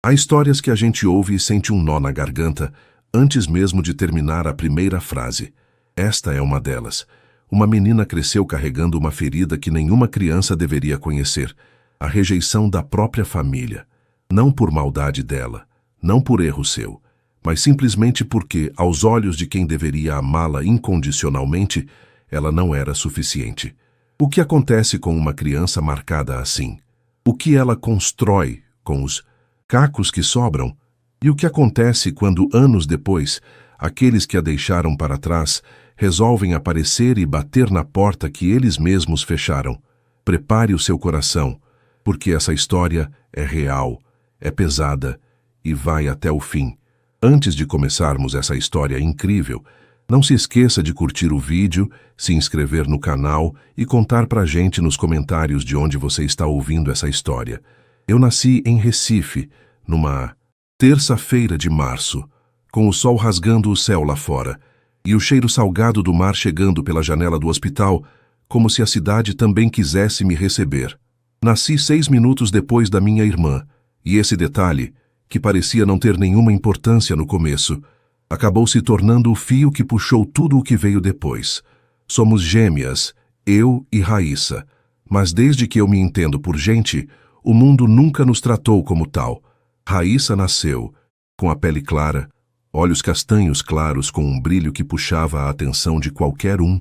Há histórias que a gente ouve e sente um nó na garganta antes mesmo de terminar a primeira frase. Esta é uma delas. Uma menina cresceu carregando uma ferida que nenhuma criança deveria conhecer: a rejeição da própria família. Não por maldade dela, não por erro seu, mas simplesmente porque, aos olhos de quem deveria amá-la incondicionalmente, ela não era suficiente. O que acontece com uma criança marcada assim? O que ela constrói com os cacos que sobram? E o que acontece quando, anos depois, aqueles que a deixaram para trás resolvem aparecer e bater na porta que eles mesmos fecharam? Prepare o seu coração, porque essa história é real, é pesada e vai até o fim. Antes de começarmos essa história incrível, não se esqueça de curtir o vídeo, se inscrever no canal e contar pra gente nos comentários de onde você está ouvindo essa história. Eu nasci em Recife, numa terça-feira de março, com o sol rasgando o céu lá fora e o cheiro salgado do mar chegando pela janela do hospital, como se a cidade também quisesse me receber. Nasci 6 minutos depois da minha irmã, e esse detalhe, que parecia não ter nenhuma importância no começo, acabou se tornando o fio que puxou tudo o que veio depois. Somos gêmeas, eu e Raíssa, mas desde que eu me entendo por gente, o mundo nunca nos tratou como tal. Raíssa nasceu com a pele clara, olhos castanhos claros com um brilho que puxava a atenção de qualquer um,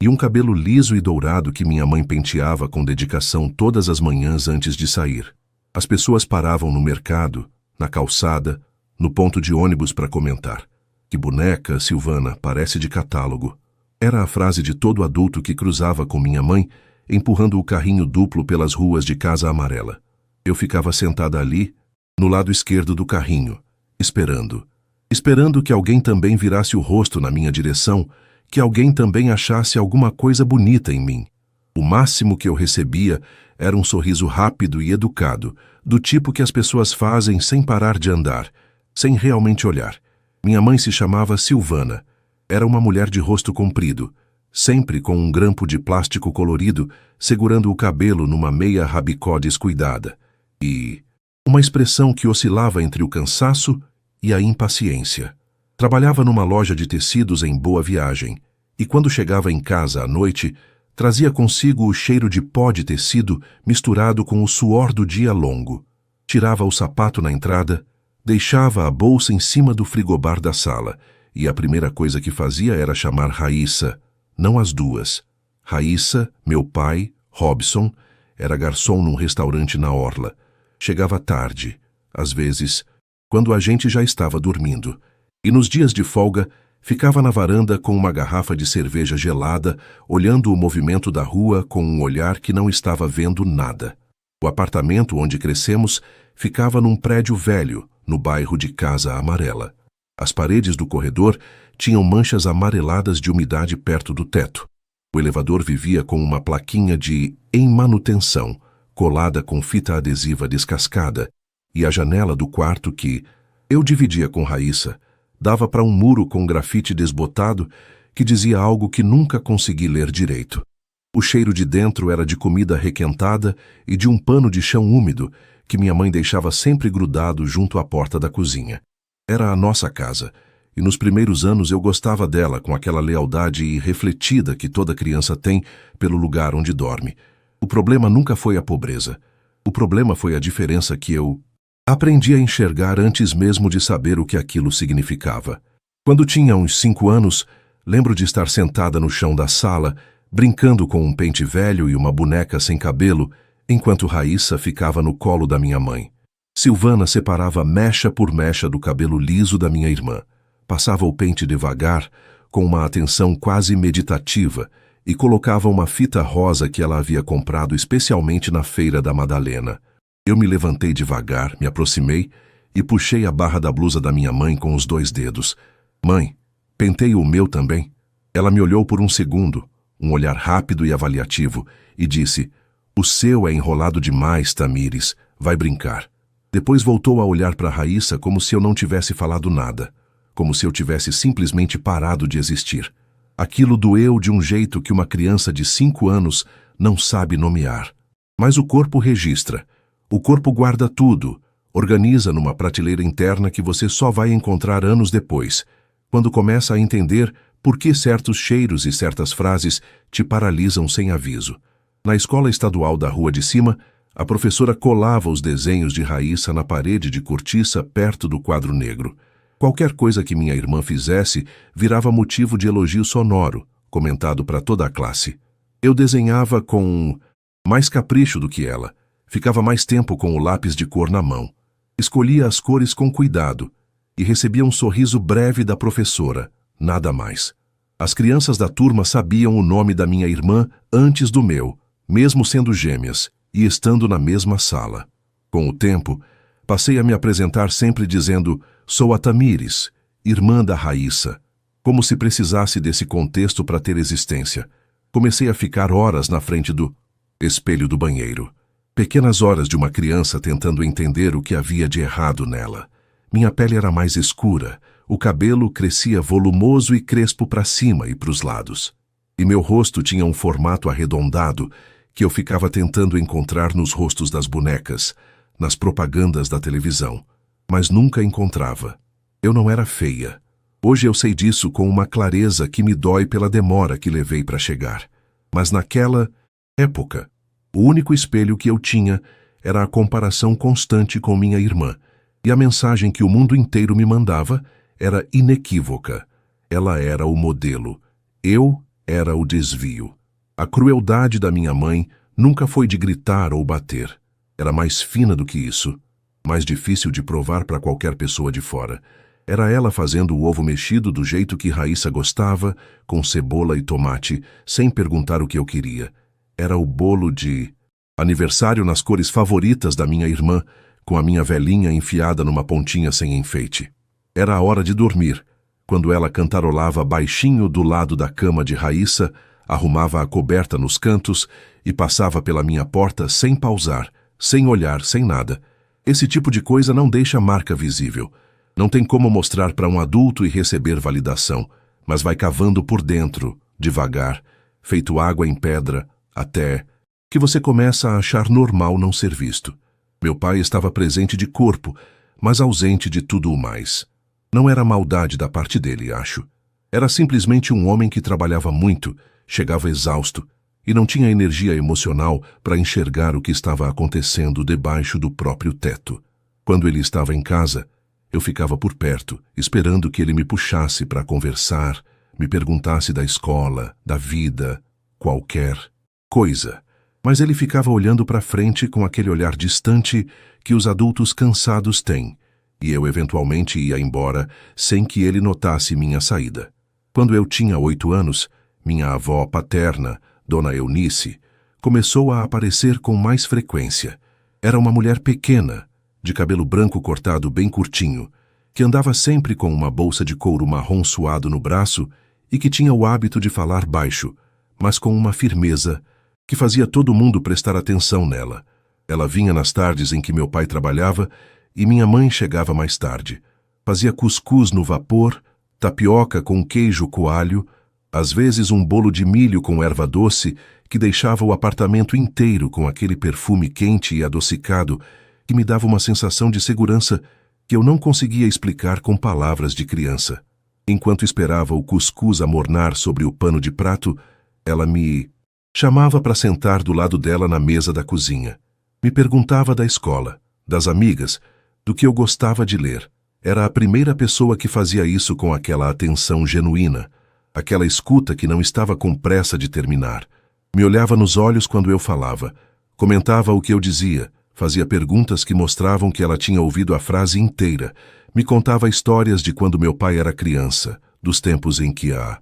e um cabelo liso e dourado que minha mãe penteava com dedicação todas as manhãs antes de sair. As pessoas paravam no mercado, na calçada, no ponto de ônibus para comentar: "Que boneca, Silvana, parece de catálogo." Era a frase de todo adulto que cruzava com minha mãe, empurrando o carrinho duplo pelas ruas de Casa Amarela. Eu ficava sentada ali, no lado esquerdo do carrinho, esperando que alguém também virasse o rosto na minha direção, que alguém também achasse alguma coisa bonita em mim. O máximo que eu recebia era um sorriso rápido e educado, do tipo que as pessoas fazem sem parar de andar, sem realmente olhar. Minha mãe se chamava Silvana. Era uma mulher de rosto comprido, sempre com um grampo de plástico colorido, segurando o cabelo numa meia rabicó descuidada, e uma expressão que oscilava entre o cansaço e a impaciência. Trabalhava numa loja de tecidos em Boa Viagem, e quando chegava em casa à noite, trazia consigo o cheiro de pó de tecido misturado com o suor do dia longo. Tirava o sapato na entrada, deixava a bolsa em cima do frigobar da sala, e a primeira coisa que fazia era chamar Raíssa, não as duas. Raíssa, meu pai, Robson, era garçom num restaurante na orla. Chegava tarde, às vezes, quando a gente já estava dormindo, e nos dias de folga ficava na varanda com uma garrafa de cerveja gelada, olhando o movimento da rua com um olhar que não estava vendo nada. O apartamento onde crescemos ficava num prédio velho, no bairro de Casa Amarela. As paredes do corredor tinham manchas amareladas de umidade perto do teto. O elevador vivia com uma plaquinha de "em manutenção", colada com fita adesiva descascada, e a janela do quarto que eu dividia com Raíssa dava para um muro com grafite desbotado que dizia algo que nunca consegui ler direito. O cheiro de dentro era de comida requentada e de um pano de chão úmido que minha mãe deixava sempre grudado junto à porta da cozinha. Era a nossa casa, e nos primeiros anos eu gostava dela com aquela lealdade irrefletida que toda criança tem pelo lugar onde dorme. O problema nunca foi a pobreza. O problema foi a diferença que eu aprendi a enxergar antes mesmo de saber o que aquilo significava. Quando tinha uns 5 anos, lembro de estar sentada no chão da sala, brincando com um pente velho e uma boneca sem cabelo, enquanto Raíssa ficava no colo da minha mãe. Silvana separava mecha por mecha do cabelo liso da minha irmã. Passava o pente devagar, com uma atenção quase meditativa, e colocava uma fita rosa que ela havia comprado especialmente na Feira da Madalena. Eu me levantei devagar, me aproximei e puxei a barra da blusa da minha mãe com os 2 dedos. "Mãe, penteie o meu também?" Ela me olhou por um segundo, um olhar rápido e avaliativo, e disse: "O seu é enrolado demais, Tamires, vai brincar." Depois voltou a olhar para Raíssa como se eu não tivesse falado nada, como se eu tivesse simplesmente parado de existir. Aquilo doeu de um jeito que uma criança de 5 anos não sabe nomear. Mas o corpo registra. O corpo guarda tudo, Organiza numa prateleira interna que você só vai encontrar anos depois, quando começa a entender por que certos cheiros e certas frases te paralisam sem aviso. Na escola estadual da rua de cima, a professora colava os desenhos de Raíssa na parede de cortiça perto do quadro negro. Qualquer coisa que minha irmã fizesse virava motivo de elogio sonoro, comentado para toda a classe. Eu desenhava com mais capricho do que ela, ficava mais tempo com o lápis de cor na mão. Escolhia as cores com cuidado e recebia um sorriso breve da professora, nada mais. As crianças da turma sabiam o nome da minha irmã antes do meu, mesmo sendo gêmeas e estando na mesma sala. Com o tempo, passei a me apresentar sempre dizendo: sou a Tamires, irmã da Raíssa, como se precisasse desse contexto para ter existência. Comecei a ficar horas na frente do espelho do banheiro. Pequenas horas de uma criança tentando entender o que havia de errado nela. Minha pele era mais escura, o cabelo crescia volumoso e crespo para cima e para os lados. E meu rosto tinha um formato arredondado que eu ficava tentando encontrar nos rostos das bonecas, nas propagandas da televisão, mas nunca encontrava. Eu não era feia. Hoje eu sei disso com uma clareza que me dói pela demora que levei para chegar. Mas naquela época, o único espelho que eu tinha era a comparação constante com minha irmã, e a mensagem que o mundo inteiro me mandava era inequívoca. Ela era o modelo. Eu era o desvio. A crueldade da minha mãe nunca foi de gritar ou bater. Era mais fina do que isso, mais difícil de provar para qualquer pessoa de fora. Era ela fazendo o ovo mexido do jeito que Raíssa gostava, com cebola e tomate, sem perguntar o que eu queria. Era o bolo de aniversário nas cores favoritas da minha irmã, com a minha velhinha enfiada numa pontinha sem enfeite. Era a hora de dormir, quando ela cantarolava baixinho do lado da cama de Raíssa, arrumava a coberta nos cantos e passava pela minha porta sem pausar, sem olhar, sem nada. Esse tipo de coisa não deixa marca visível. Não tem como mostrar para um adulto e receber validação, mas vai cavando por dentro, devagar, feito água em pedra, até que você começa a achar normal não ser visto. Meu pai estava presente de corpo, mas ausente de tudo o mais. Não era maldade da parte dele, acho. Era simplesmente um homem que trabalhava muito, chegava exausto e não tinha energia emocional para enxergar o que estava acontecendo debaixo do próprio teto. Quando ele estava em casa, eu ficava por perto, esperando que ele me puxasse para conversar, me perguntasse da escola, da vida, qualquer coisa. Mas ele ficava olhando para frente com aquele olhar distante que os adultos cansados têm, e eu eventualmente ia embora sem que ele notasse minha saída. Quando eu tinha 8 anos, minha avó paterna, Dona Eunice, começou a aparecer com mais frequência. Era uma mulher pequena, de cabelo branco cortado bem curtinho, que andava sempre com uma bolsa de couro marrom suado no braço e que tinha o hábito de falar baixo, mas com uma firmeza que fazia todo mundo prestar atenção nela. Ela vinha nas tardes em que meu pai trabalhava e minha mãe chegava mais tarde. Fazia cuscuz no vapor, tapioca com queijo coalho, às vezes um bolo de milho com erva doce que deixava o apartamento inteiro com aquele perfume quente e adocicado que me dava uma sensação de segurança que eu não conseguia explicar com palavras de criança. Enquanto esperava o cuscuz amornar sobre o pano de prato, ela me chamava para sentar do lado dela na mesa da cozinha. Me perguntava da escola, das amigas, do que eu gostava de ler. Era a primeira pessoa que fazia isso com aquela atenção genuína, aquela escuta que não estava com pressa de terminar. Me olhava nos olhos quando eu falava, comentava o que eu dizia, fazia perguntas que mostravam que ela tinha ouvido a frase inteira, me contava histórias de quando meu pai era criança, dos tempos em que a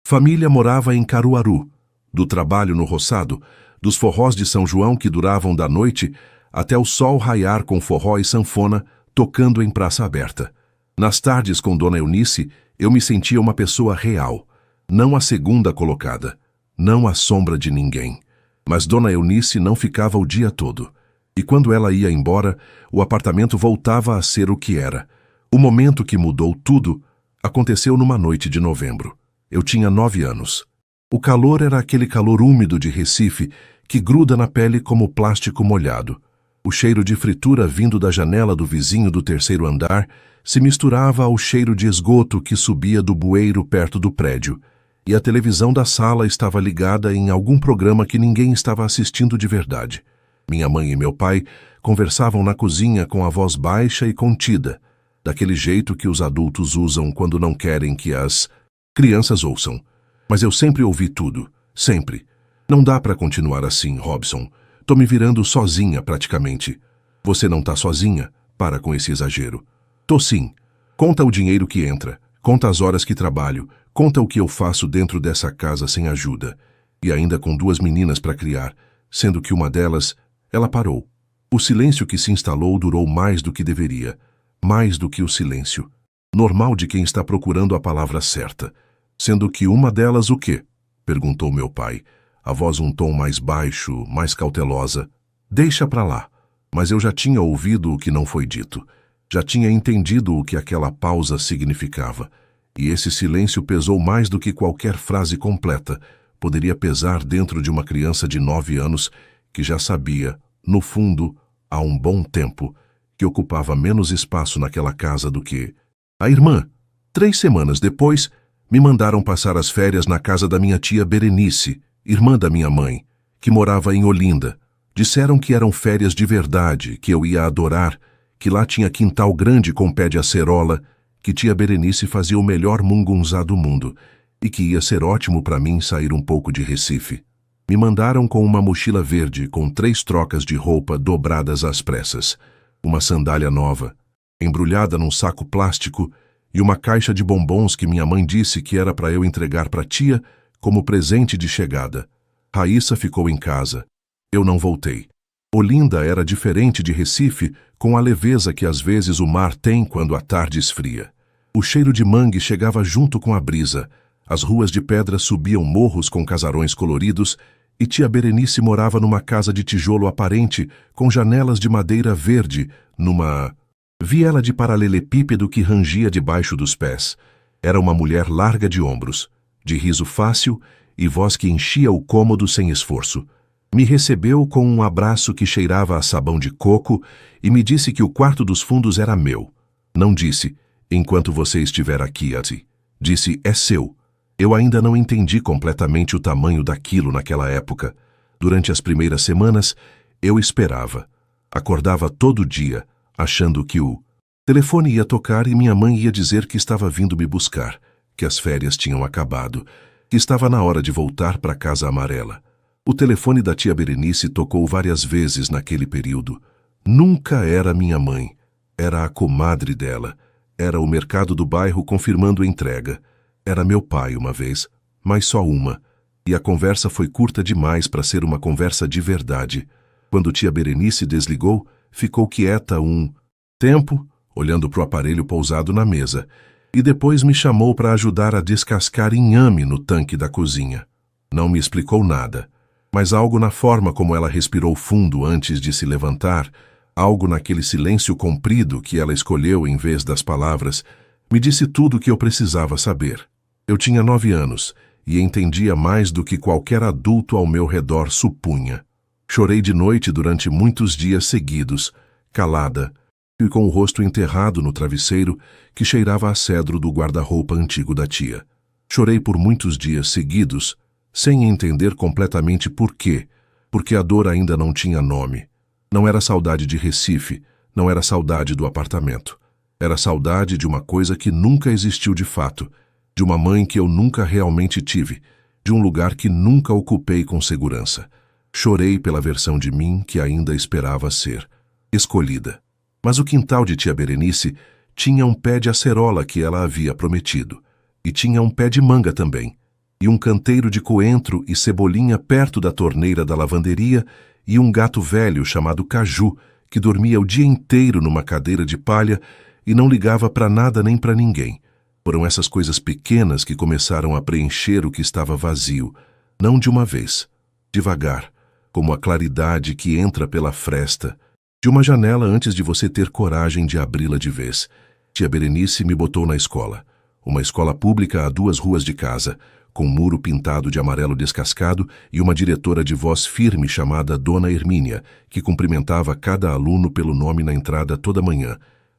família morava em Caruaru, do trabalho no roçado, dos forrós de São João que duravam da noite até o sol raiar com forró e sanfona tocando em praça aberta. Nas tardes com Dona Eunice, eu me sentia uma pessoa real, não a segunda colocada, não a sombra de ninguém. Mas Dona Eunice não ficava o dia todo. E quando ela ia embora, o apartamento voltava a ser o que era. O momento que mudou tudo aconteceu numa noite de novembro. Eu tinha 9 anos. O calor era aquele calor úmido de Recife que gruda na pele como plástico molhado. O cheiro de fritura vindo da janela do vizinho do terceiro andar se misturava ao cheiro de esgoto que subia do bueiro perto do prédio, e a televisão da sala estava ligada em algum programa que ninguém estava assistindo de verdade. Minha mãe e meu pai conversavam na cozinha com a voz baixa e contida, daquele jeito que os adultos usam quando não querem que as crianças ouçam. Mas eu sempre ouvi tudo, sempre. Não dá para continuar assim, Robson. Tô me virando sozinha, praticamente. Você não tá sozinha? Para com esse exagero. Tô sim. Conta o dinheiro que entra, conta as horas que trabalho, conta o que eu faço dentro dessa casa sem ajuda. E ainda com 2 meninas para criar, sendo que uma delas, ela parou. O silêncio que se instalou durou mais do que deveria. Mais do que o silêncio. Normal de quem está procurando a palavra certa. Sendo que uma delas o quê? Perguntou meu pai. A voz um tom mais baixo, mais cautelosa. Deixa pra lá. Mas eu já tinha ouvido o que não foi dito. Já tinha entendido o que aquela pausa significava. E esse silêncio pesou mais do que qualquer frase completa. Poderia pesar dentro de uma criança de 9 anos que já sabia, no fundo, há um bom tempo, que ocupava menos espaço naquela casa do que a irmã. 3 semanas depois, me mandaram passar as férias na casa da minha tia Berenice, irmã da minha mãe, que morava em Olinda. Disseram que eram férias de verdade, que eu ia adorar, que lá tinha quintal grande com pé de acerola, que tia Berenice fazia o melhor mungunzá do mundo e que ia ser ótimo para mim sair um pouco de Recife. Me mandaram com uma mochila verde com 3 trocas de roupa dobradas às pressas, uma sandália nova, embrulhada num saco plástico e uma caixa de bombons que minha mãe disse que era para eu entregar para tia como presente de chegada. Raíssa ficou em casa. Eu não voltei. Olinda era diferente de Recife, com a leveza que às vezes o mar tem quando a tarde esfria. O cheiro de mangue chegava junto com a brisa. As ruas de pedra subiam morros com casarões coloridos e tia Berenice morava numa casa de tijolo aparente com janelas de madeira verde, numa viela de paralelepípedo que rangia debaixo dos pés. Era uma mulher larga de ombros, de riso fácil e voz que enchia o cômodo sem esforço. Me recebeu com um abraço que cheirava a sabão de coco e me disse que o quarto dos fundos era meu. Não disse, enquanto você estiver aqui, Ati. Disse, é seu. Eu ainda não entendi completamente o tamanho daquilo naquela época. Durante as primeiras semanas, eu esperava. Acordava todo dia, achando que o telefone ia tocar e minha mãe ia dizer que estava vindo me buscar, que as férias tinham acabado, que estava na hora de voltar para Casa Amarela. O telefone da tia Berenice tocou várias vezes naquele período. Nunca era minha mãe. Era a comadre dela. Era o mercado do bairro confirmando a entrega. Era meu pai uma vez, mas só uma. E a conversa foi curta demais para ser uma conversa de verdade. Quando tia Berenice desligou, ficou quieta um tempo, olhando para o aparelho pousado na mesa, e depois me chamou para ajudar a descascar inhame no tanque da cozinha. Não me explicou nada. Mas algo na forma como ela respirou fundo antes de se levantar, algo naquele silêncio comprido que ela escolheu em vez das palavras, me disse tudo o que eu precisava saber. Eu tinha 9 anos e entendia mais do que qualquer adulto ao meu redor supunha. Chorei de noite durante muitos dias seguidos, calada, e com o rosto enterrado no travesseiro que cheirava a cedro do guarda-roupa antigo da tia. Chorei por muitos dias seguidos, sem entender completamente por quê, porque a dor ainda não tinha nome. Não era saudade de Recife, não era saudade do apartamento. Era saudade de uma coisa que nunca existiu de fato, de uma mãe que eu nunca realmente tive, de um lugar que nunca ocupei com segurança. Chorei pela versão de mim que ainda esperava ser escolhida. Mas o quintal de tia Berenice tinha um pé de acerola que ela havia prometido, e tinha um pé de manga também, e um canteiro de coentro e cebolinha perto da torneira da lavanderia e um gato velho chamado Caju, que dormia o dia inteiro numa cadeira de palha e não ligava para nada nem para ninguém. Foram essas coisas pequenas que começaram a preencher o que estava vazio, não de uma vez, devagar, como a claridade que entra pela fresta de uma janela antes de você ter coragem de abri-la de vez. Tia Berenice me botou na escola, uma escola pública a 2 ruas de casa, com um muro pintado de amarelo descascado e uma diretora de voz firme chamada Dona Hermínia, que cumprimentava cada aluno pelo nome na entrada toda manhã.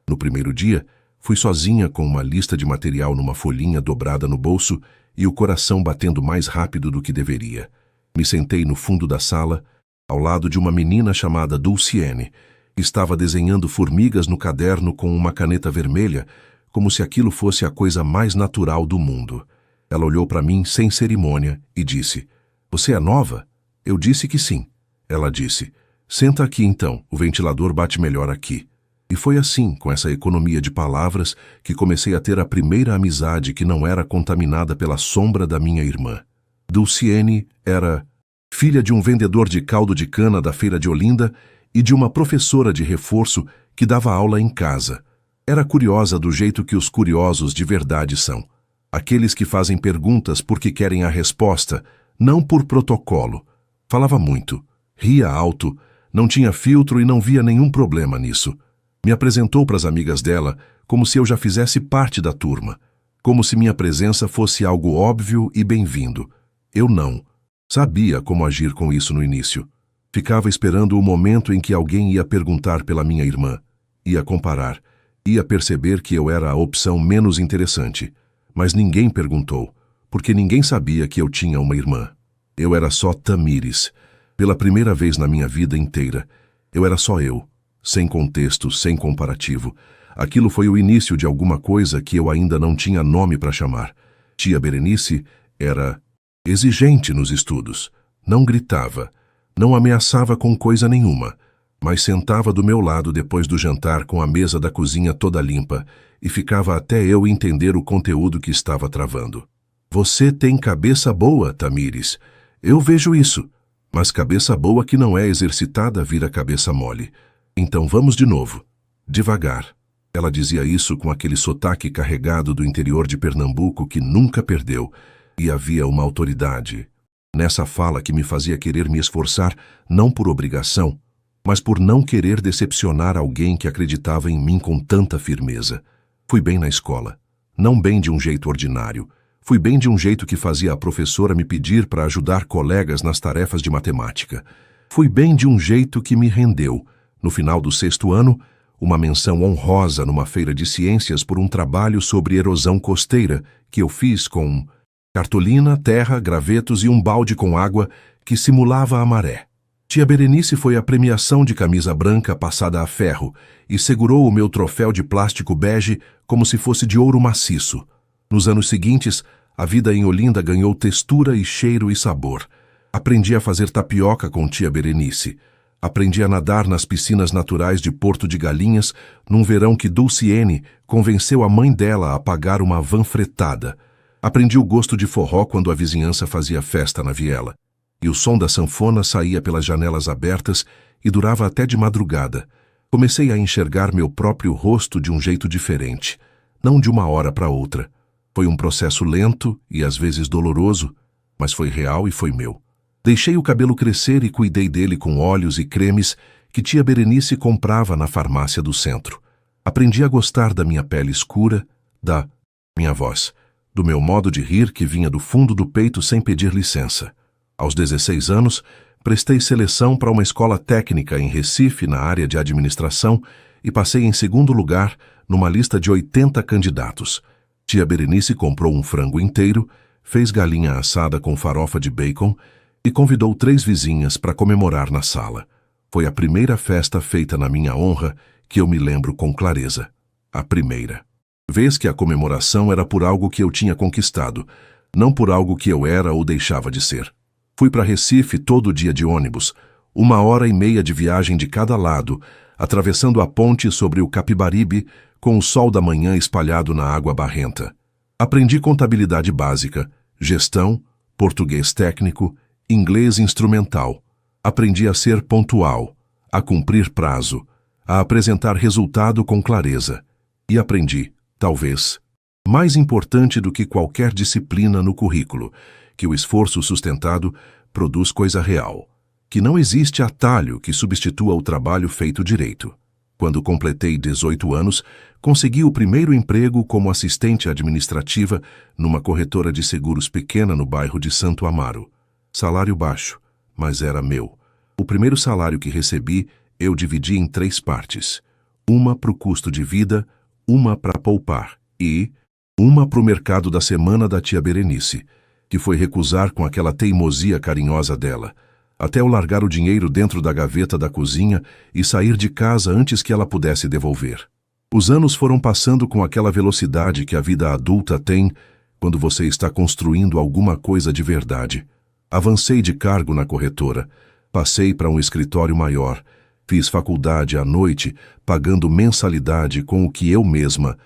No primeiro dia, fui sozinha com uma lista de material numa folhinha dobrada no bolso e o coração batendo mais rápido do que deveria. Me sentei no fundo da sala, ao lado de uma menina chamada Dulciene, que estava desenhando formigas no caderno com uma caneta vermelha, como se aquilo fosse a coisa mais natural do mundo. Ela olhou para mim sem cerimônia e disse: "Você é nova?" Eu disse que sim. Ela disse: "Senta aqui então, o ventilador bate melhor aqui." E foi assim, com essa economia de palavras, que comecei a ter a primeira amizade que não era contaminada pela sombra da minha irmã. Dulciene era filha de um vendedor de caldo de cana da feira de Olinda e de uma professora de reforço que dava aula em casa. Era curiosa do jeito que os curiosos de verdade são. Aqueles que fazem perguntas porque querem a resposta, não por protocolo. Falava muito, ria alto, não tinha filtro e não via nenhum problema nisso. Me apresentou para as amigas dela como se eu já fizesse parte da turma, como se minha presença fosse algo óbvio e bem-vindo. Eu não sabia como agir com isso no início. Ficava esperando o momento em que alguém ia perguntar pela minha irmã, ia comparar, ia perceber que eu era a opção menos interessante. Mas ninguém perguntou, porque ninguém sabia que eu tinha uma irmã. Eu era só Tamires. Pela primeira vez na minha vida inteira, eu era só eu, sem contexto, sem comparativo. Aquilo foi o início de alguma coisa que eu ainda não tinha nome para chamar. Tia Berenice era exigente nos estudos, não gritava, não ameaçava com coisa nenhuma, mas sentava do meu lado depois do jantar com a mesa da cozinha toda limpa e ficava até eu entender o conteúdo que estava travando. "Você tem cabeça boa, Tamires. Eu vejo isso. Mas cabeça boa que não é exercitada vira cabeça mole. Então vamos de novo. Devagar." Ela dizia isso com aquele sotaque carregado do interior de Pernambuco que nunca perdeu, e havia uma autoridade nessa fala que me fazia querer me esforçar, não por obrigação, mas por não querer decepcionar alguém que acreditava em mim com tanta firmeza. Fui bem na escola. Não bem de um jeito ordinário. Fui bem de um jeito que fazia a professora me pedir para ajudar colegas nas tarefas de matemática. Fui bem de um jeito que me rendeu, no final do 6º ano, uma menção honrosa numa feira de ciências por um trabalho sobre erosão costeira que eu fiz com cartolina, terra, gravetos e um balde com água que simulava a maré. Tia Berenice foi a premiação de camisa branca passada a ferro e segurou o meu troféu de plástico bege como se fosse de ouro maciço. Nos anos seguintes, a vida em Olinda ganhou textura e cheiro e sabor. Aprendi a fazer tapioca com tia Berenice. Aprendi a nadar nas piscinas naturais de Porto de Galinhas num verão que Dulciene convenceu a mãe dela a pagar uma van fretada. Aprendi o gosto de forró quando a vizinhança fazia festa na viela. E o som da sanfona saía pelas janelas abertas e durava até de madrugada. Comecei a enxergar meu próprio rosto de um jeito diferente, não de uma hora para outra. Foi um processo lento e às vezes doloroso, mas foi real e foi meu. Deixei o cabelo crescer e cuidei dele com óleos e cremes que tia Berenice comprava na farmácia do centro. Aprendi a gostar da minha pele escura, da minha voz, do meu modo de rir que vinha do fundo do peito sem pedir licença. Aos 16 anos, prestei seleção para uma escola técnica em Recife, na área de administração, e passei em 2º lugar numa lista de 80 candidatos. Tia Berenice comprou um frango inteiro, fez galinha assada com farofa de bacon e convidou 3 vizinhas para comemorar na sala. Foi a primeira festa feita na minha honra que eu me lembro com clareza. A primeira. Vez que a comemoração era por algo que eu tinha conquistado, não por algo que eu era ou deixava de ser. Fui para Recife todo dia de ônibus, 1h30 de viagem de cada lado, atravessando a ponte sobre o Capibaribe, com o sol da manhã espalhado na água barrenta. Aprendi contabilidade básica, gestão, português técnico, inglês instrumental. Aprendi a ser pontual, a cumprir prazo, a apresentar resultado com clareza. E aprendi, talvez, mais importante do que qualquer disciplina no currículo, que o esforço sustentado produz coisa real, que não existe atalho que substitua o trabalho feito direito. Quando completei 18 anos, consegui o primeiro emprego como assistente administrativa numa corretora de seguros pequena no bairro de Santo Amaro. Salário baixo, mas era meu. O primeiro salário que recebi, eu dividi em 3 partes. Uma para o custo de vida, uma para poupar e uma para o mercado da semana da tia Berenice, que foi recusar com aquela teimosia carinhosa dela, até eu largar o dinheiro dentro da gaveta da cozinha e sair de casa antes que ela pudesse devolver. Os anos foram passando com aquela velocidade que a vida adulta tem quando você está construindo alguma coisa de verdade. Avancei de cargo na corretora, passei para um escritório maior, fiz faculdade à noite, pagando mensalidade com o que eu mesma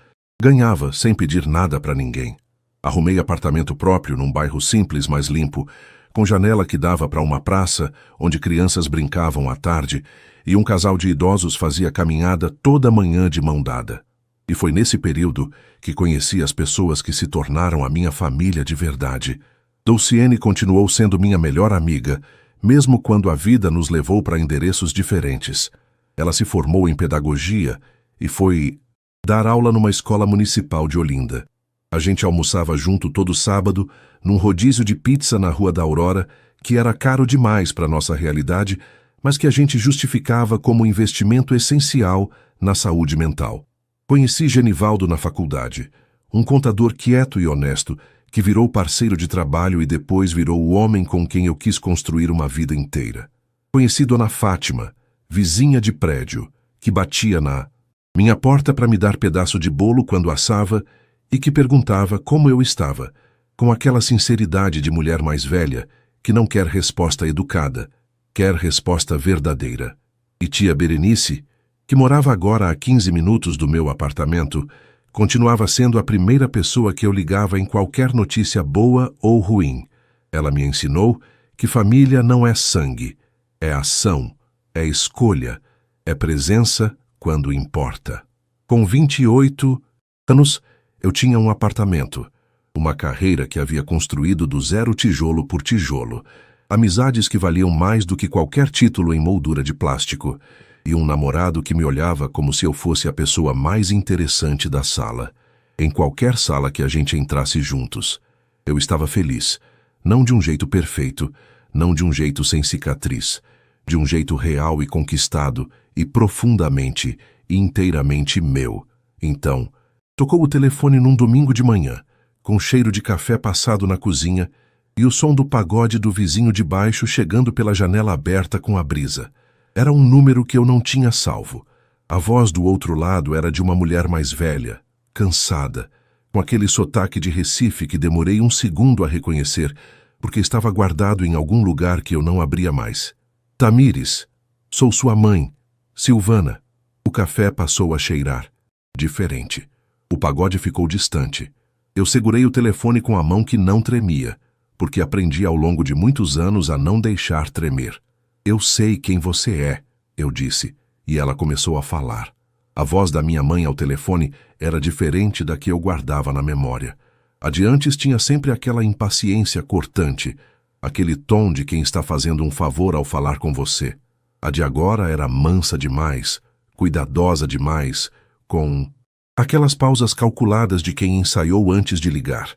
ganhava sem pedir nada para ninguém. Arrumei apartamento próprio num bairro simples, mas limpo, com janela que dava para uma praça onde crianças brincavam à tarde e um casal de idosos fazia caminhada toda manhã de mão dada. E foi nesse período que conheci as pessoas que se tornaram a minha família de verdade. Dulciene continuou sendo minha melhor amiga, mesmo quando a vida nos levou para endereços diferentes. Ela se formou em pedagogia e foi dar aula numa escola municipal de Olinda. A gente almoçava junto todo sábado, num rodízio de pizza na Rua da Aurora, que era caro demais para nossa realidade, mas que a gente justificava como investimento essencial na saúde mental. Conheci Genivaldo na faculdade, um contador quieto e honesto, que virou parceiro de trabalho e depois virou o homem com quem eu quis construir uma vida inteira. Conheci Dona Fátima, vizinha de prédio, que batia na minha porta para me dar pedaço de bolo quando assava e que perguntava como eu estava, com aquela sinceridade de mulher mais velha que não quer resposta educada, quer resposta verdadeira. E tia Berenice, que morava agora a 15 minutos do meu apartamento, continuava sendo a primeira pessoa que eu ligava em qualquer notícia boa ou ruim. Ela me ensinou que família não é sangue, é ação, é escolha, é presença quando importa. Com 28 anos, eu tinha um apartamento, uma carreira que havia construído do zero tijolo por tijolo, amizades que valiam mais do que qualquer título em moldura de plástico, e um namorado que me olhava como se eu fosse a pessoa mais interessante da sala, em qualquer sala que a gente entrasse juntos. Eu estava feliz, não de um jeito perfeito, não de um jeito sem cicatriz, de um jeito real e conquistado e profundamente e inteiramente meu. Então, tocou o telefone num domingo de manhã, com cheiro de café passado na cozinha e o som do pagode do vizinho de baixo chegando pela janela aberta com a brisa. Era um número que eu não tinha salvo. A voz do outro lado era de uma mulher mais velha, cansada, com aquele sotaque de Recife que demorei um segundo a reconhecer, porque estava guardado em algum lugar que eu não abria mais. Tamires, sou sua mãe, Silvana. O café passou a cheirar. Diferente. O pagode ficou distante. Eu segurei o telefone com a mão que não tremia, porque aprendi ao longo de muitos anos a não deixar tremer. Eu sei quem você é, eu disse, e ela começou a falar. A voz da minha mãe ao telefone era diferente da que eu guardava na memória. A de antes tinha sempre aquela impaciência cortante, aquele tom de quem está fazendo um favor ao falar com você. A de agora era mansa demais, cuidadosa demais, com aquelas pausas calculadas de quem ensaiou antes de ligar.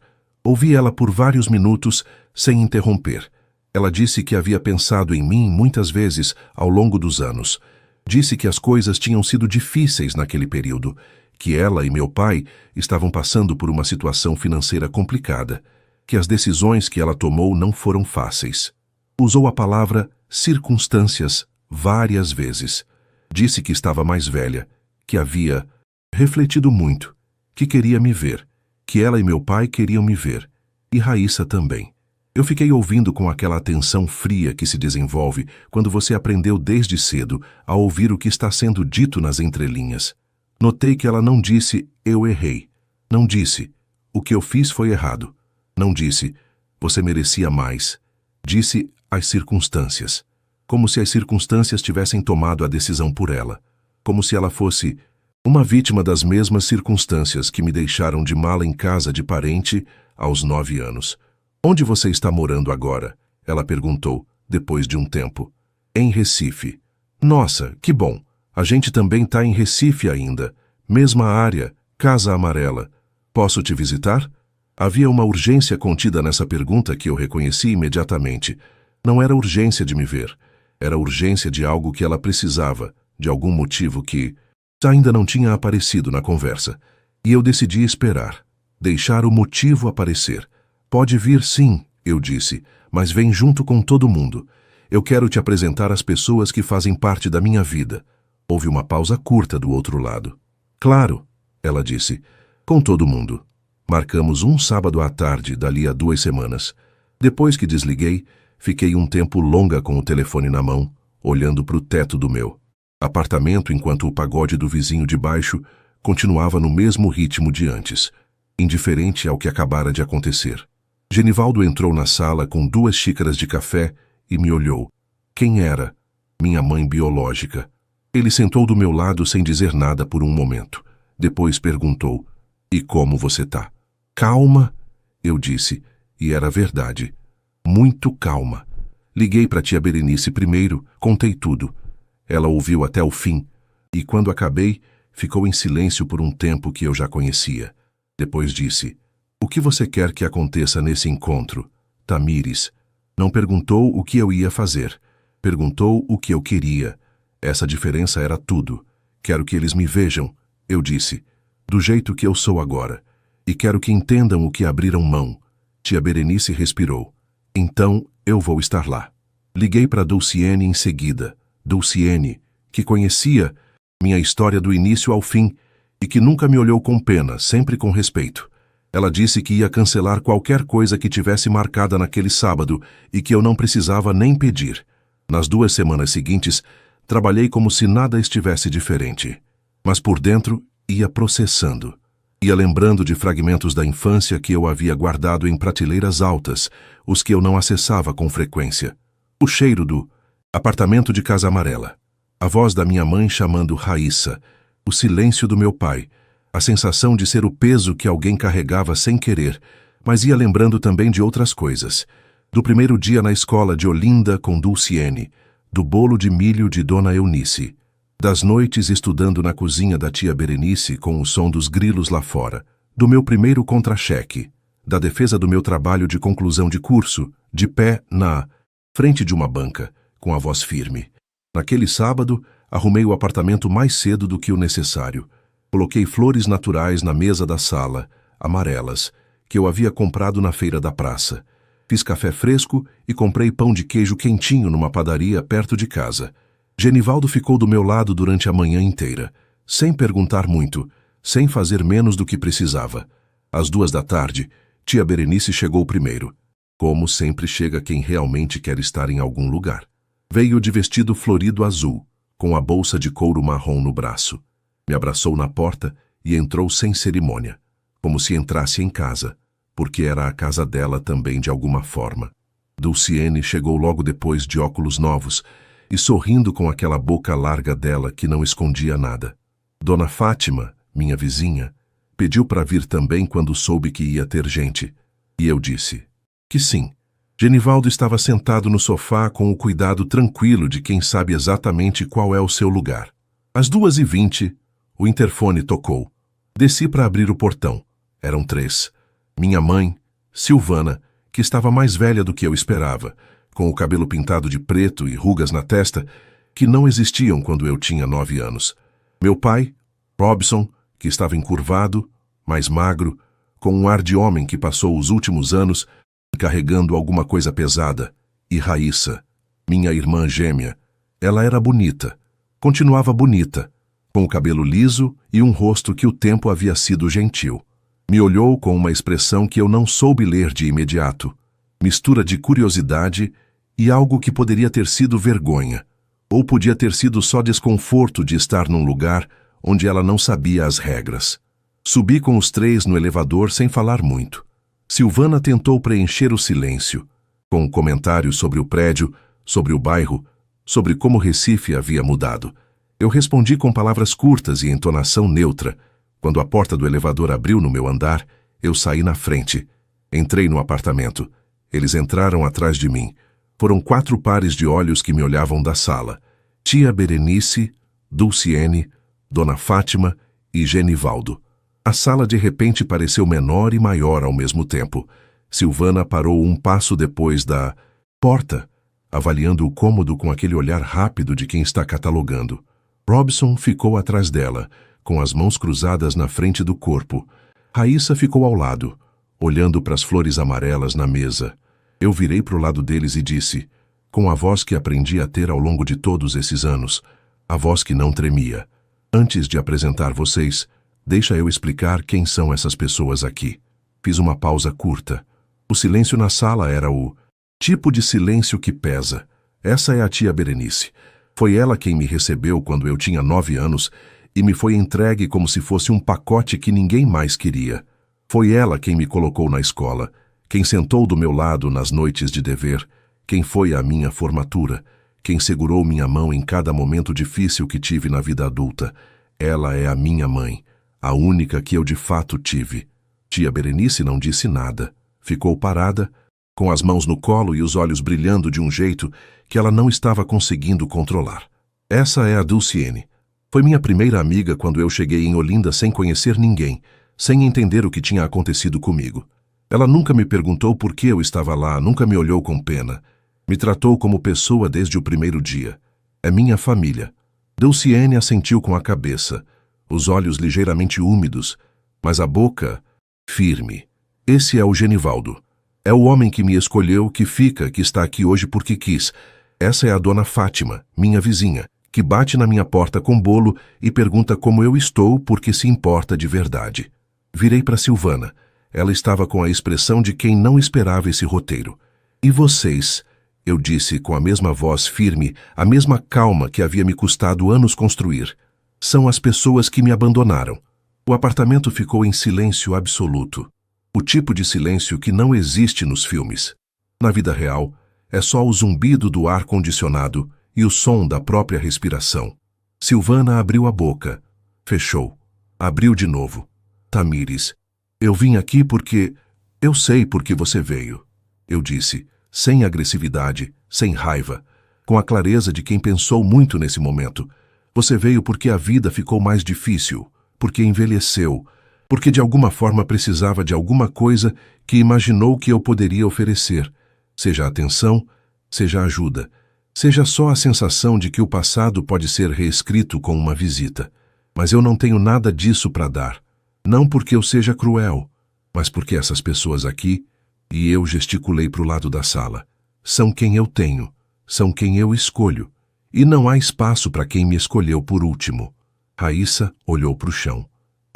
Ouvi ela por vários minutos, sem interromper. Ela disse que havia pensado em mim muitas vezes ao longo dos anos. Disse que as coisas tinham sido difíceis naquele período, que ela e meu pai estavam passando por uma situação financeira complicada, que as decisões que ela tomou não foram fáceis. Usou a palavra circunstâncias várias vezes. Disse que estava mais velha, que havia refletido muito, que queria me ver, que ela e meu pai queriam me ver, e Raíssa também. Eu fiquei ouvindo com aquela atenção fria que se desenvolve quando você aprendeu desde cedo a ouvir o que está sendo dito nas entrelinhas. Notei que ela não disse, eu errei. Não disse, o que eu fiz foi errado. Não disse, você merecia mais. Disse, as circunstâncias. Como se as circunstâncias tivessem tomado a decisão por ela. Como se ela fosse uma vítima das mesmas circunstâncias que me deixaram de mala em casa de parente aos 9 anos. Onde você está morando agora? Ela perguntou, depois de um tempo. Em Recife. Nossa, que bom. A gente também tá em Recife ainda. Mesma área, Casa Amarela. Posso te visitar? Havia uma urgência contida nessa pergunta que eu reconheci imediatamente. Não era urgência de me ver. Era urgência de algo que ela precisava, de algum motivo que ainda não tinha aparecido na conversa. E eu decidi esperar. Deixar o motivo aparecer. Pode vir sim, eu disse, mas vem junto com todo mundo. Eu quero te apresentar as pessoas que fazem parte da minha vida. Houve uma pausa curta do outro lado. Claro, ela disse, com todo mundo. Marcamos um sábado à tarde, dali a 2 semanas. Depois que desliguei, fiquei um tempo longa com o telefone na mão, olhando para o teto do meu apartamento enquanto o pagode do vizinho de baixo continuava no mesmo ritmo de antes, indiferente ao que acabara de acontecer. Genivaldo entrou na sala com 2 xícaras de café e me olhou. Quem era? Minha mãe biológica. Ele sentou do meu lado sem dizer nada por um momento. Depois perguntou, e como você tá? Calma, eu disse, e era verdade. Muito calma. Liguei para tia Berenice primeiro, contei tudo. Ela ouviu até o fim, e quando acabei, ficou em silêncio por um tempo que eu já conhecia. Depois disse, o que você quer que aconteça nesse encontro, Tamires? Não perguntou o que eu ia fazer. Perguntou o que eu queria. Essa diferença era tudo. Quero que eles me vejam, eu disse, do jeito que eu sou agora. E quero que entendam o que abriram mão. Tia Berenice respirou. Então, eu vou estar lá. Liguei para Dulciene em seguida. Dulciene, que conhecia minha história do início ao fim e que nunca me olhou com pena, sempre com respeito. Ela disse que ia cancelar qualquer coisa que tivesse marcada naquele sábado e que eu não precisava nem pedir. Nas 2 semanas seguintes, trabalhei como se nada estivesse diferente. Mas por dentro, ia processando. Ia lembrando de fragmentos da infância que eu havia guardado em prateleiras altas, os que eu não acessava com frequência. O cheiro do apartamento de Casa Amarela. A voz da minha mãe chamando Raíssa. O silêncio do meu pai. A sensação de ser o peso que alguém carregava sem querer, mas ia lembrando também de outras coisas. Do primeiro dia na escola de Olinda com Dulciene, do bolo de milho de Dona Eunice, das noites estudando na cozinha da tia Berenice com o som dos grilos lá fora, do meu primeiro contra-cheque, da defesa do meu trabalho de conclusão de curso, de pé na frente de uma banca, com a voz firme. Naquele sábado, arrumei o apartamento mais cedo do que o necessário. Coloquei flores naturais na mesa da sala, amarelas, que eu havia comprado na feira da praça. Fiz café fresco e comprei pão de queijo quentinho numa padaria perto de casa. Genivaldo ficou do meu lado durante a manhã inteira, sem perguntar muito, sem fazer menos do que precisava. Às 2 da tarde, tia Berenice chegou primeiro. Como sempre chega quem realmente quer estar em algum lugar. Veio de vestido florido azul, com a bolsa de couro marrom no braço. Me abraçou na porta e entrou sem cerimônia, como se entrasse em casa, porque era a casa dela também de alguma forma. Dulciene chegou logo depois de óculos novos e sorrindo com aquela boca larga dela que não escondia nada. Dona Fátima, minha vizinha, pediu para vir também quando soube que ia ter gente, e eu disse que sim. Genivaldo estava sentado no sofá com o cuidado tranquilo de quem sabe exatamente qual é o seu lugar. Às 2h20, o interfone tocou. Desci para abrir o portão. Eram 3. Minha mãe, Silvana, que estava mais velha do que eu esperava, com o cabelo pintado de preto e rugas na testa, que não existiam quando eu tinha 9 anos. Meu pai, Robson, que estava encurvado, mais magro, com um ar de homem que passou os últimos anos carregando alguma coisa pesada, e Raíssa, minha irmã gêmea. Ela era bonita, continuava bonita, com o cabelo liso e um rosto que o tempo havia sido gentil. Me olhou com uma expressão que eu não soube ler de imediato, mistura de curiosidade e algo que poderia ter sido vergonha, ou podia ter sido só desconforto de estar num lugar onde ela não sabia as regras. Subi com os 3 no elevador sem falar muito. Silvana tentou preencher o silêncio, com comentários sobre o prédio, sobre o bairro, sobre como Recife havia mudado. Eu respondi com palavras curtas e entonação neutra. Quando a porta do elevador abriu no meu andar, eu saí na frente. Entrei no apartamento. Eles entraram atrás de mim. Foram 4 pares de olhos que me olhavam da sala. Tia Berenice, Dulciene, Dona Fátima e Genivaldo. A sala de repente pareceu menor e maior ao mesmo tempo. Silvana parou um passo depois da porta, avaliando o cômodo com aquele olhar rápido de quem está catalogando. Robson ficou atrás dela, com as mãos cruzadas na frente do corpo. Raíssa ficou ao lado, olhando para as flores amarelas na mesa. Eu virei para o lado deles e disse, com a voz que aprendi a ter ao longo de todos esses anos, a voz que não tremia: antes de apresentar vocês, deixa eu explicar quem são essas pessoas aqui. Fiz uma pausa curta. O silêncio na sala era o tipo de silêncio que pesa. Essa é a tia Berenice. Foi ela quem me recebeu quando eu tinha 9 anos e me foi entregue como se fosse um pacote que ninguém mais queria. Foi ela quem me colocou na escola, quem sentou do meu lado nas noites de dever, quem foi à minha formatura, quem segurou minha mão em cada momento difícil que tive na vida adulta. Ela é a minha mãe, a única que eu de fato tive. Tia Berenice não disse nada. Ficou parada, com as mãos no colo e os olhos brilhando de um jeito que ela não estava conseguindo controlar. Essa é a Dulciene. Foi minha primeira amiga quando eu cheguei em Olinda sem conhecer ninguém, sem entender o que tinha acontecido comigo. Ela nunca me perguntou por que eu estava lá, nunca me olhou com pena. Me tratou como pessoa desde o primeiro dia. É minha família. Dulciene assentiu com a cabeça, os olhos ligeiramente úmidos, mas a boca firme. Esse é o Genivaldo. É o homem que me escolheu, que fica, que está aqui hoje porque quis. Essa é a Dona Fátima, minha vizinha, que bate na minha porta com bolo e pergunta como eu estou porque se importa de verdade. Virei para Silvana. Ela estava com a expressão de quem não esperava esse roteiro. E vocês? Eu disse com a mesma voz firme, a mesma calma que havia me custado anos construir. São as pessoas que me abandonaram. O apartamento ficou em silêncio absoluto. O tipo de silêncio que não existe nos filmes. Na vida real, é só o zumbido do ar-condicionado e o som da própria respiração. Silvana abriu a boca. Fechou. Abriu de novo. Tamires, eu vim aqui porque... Eu sei por que você veio. Eu disse, sem agressividade, sem raiva, com a clareza de quem pensou muito nesse momento. Você veio porque a vida ficou mais difícil, porque envelheceu, porque de alguma forma precisava de alguma coisa que imaginou que eu poderia oferecer, seja atenção, seja ajuda, seja só a sensação de que o passado pode ser reescrito com uma visita. Mas eu não tenho nada disso para dar, não porque eu seja cruel, mas porque essas pessoas aqui, e eu gesticulei para o lado da sala, são quem eu tenho, são quem eu escolho, e não há espaço para quem me escolheu por último. Raíssa olhou para o chão.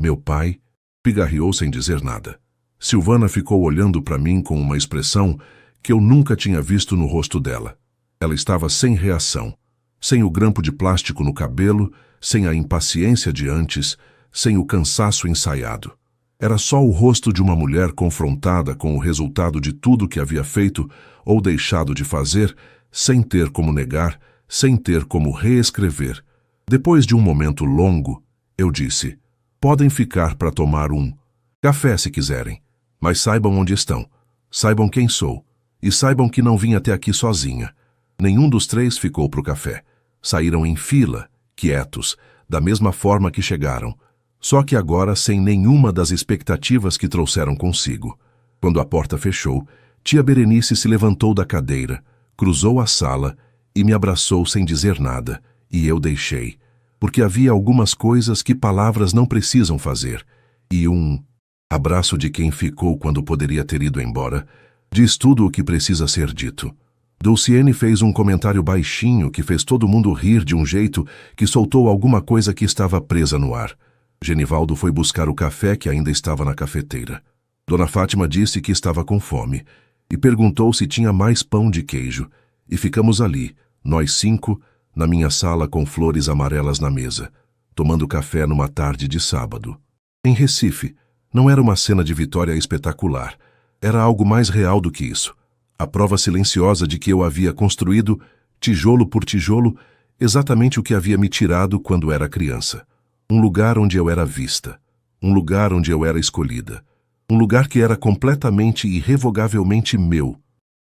Meu pai pigarreou sem dizer nada. Silvana ficou olhando para mim com uma expressão que eu nunca tinha visto no rosto dela. Ela estava sem reação, sem o grampo de plástico no cabelo, sem a impaciência de antes, sem o cansaço ensaiado. Era só o rosto de uma mulher confrontada com o resultado de tudo que havia feito ou deixado de fazer, sem ter como negar, sem ter como reescrever. Depois de um momento longo, eu disse, podem ficar para tomar um café se quiserem, mas saibam onde estão, saibam quem sou, e saibam que não vim até aqui sozinha. Nenhum dos 3 ficou para o café. Saíram em fila, quietos, da mesma forma que chegaram, só que agora sem nenhuma das expectativas que trouxeram consigo. Quando a porta fechou, tia Berenice se levantou da cadeira, cruzou a sala e me abraçou sem dizer nada, e eu deixei, porque havia algumas coisas que palavras não precisam fazer, e um abraço de quem ficou quando poderia ter ido embora diz tudo o que precisa ser dito. Dulciene fez um comentário baixinho que fez todo mundo rir de um jeito que soltou alguma coisa que estava presa no ar. Genivaldo foi buscar o café que ainda estava na cafeteira. Dona Fátima disse que estava com fome e perguntou se tinha mais pão de queijo, e ficamos ali, nós 5, na minha sala com flores amarelas na mesa, tomando café numa tarde de sábado. Em Recife, não era uma cena de vitória espetacular, era algo mais real do que isso. A prova silenciosa de que eu havia construído, tijolo por tijolo, exatamente o que havia me tirado quando era criança. Um lugar onde eu era vista, um lugar onde eu era escolhida, um lugar que era completamente e irrevogavelmente meu,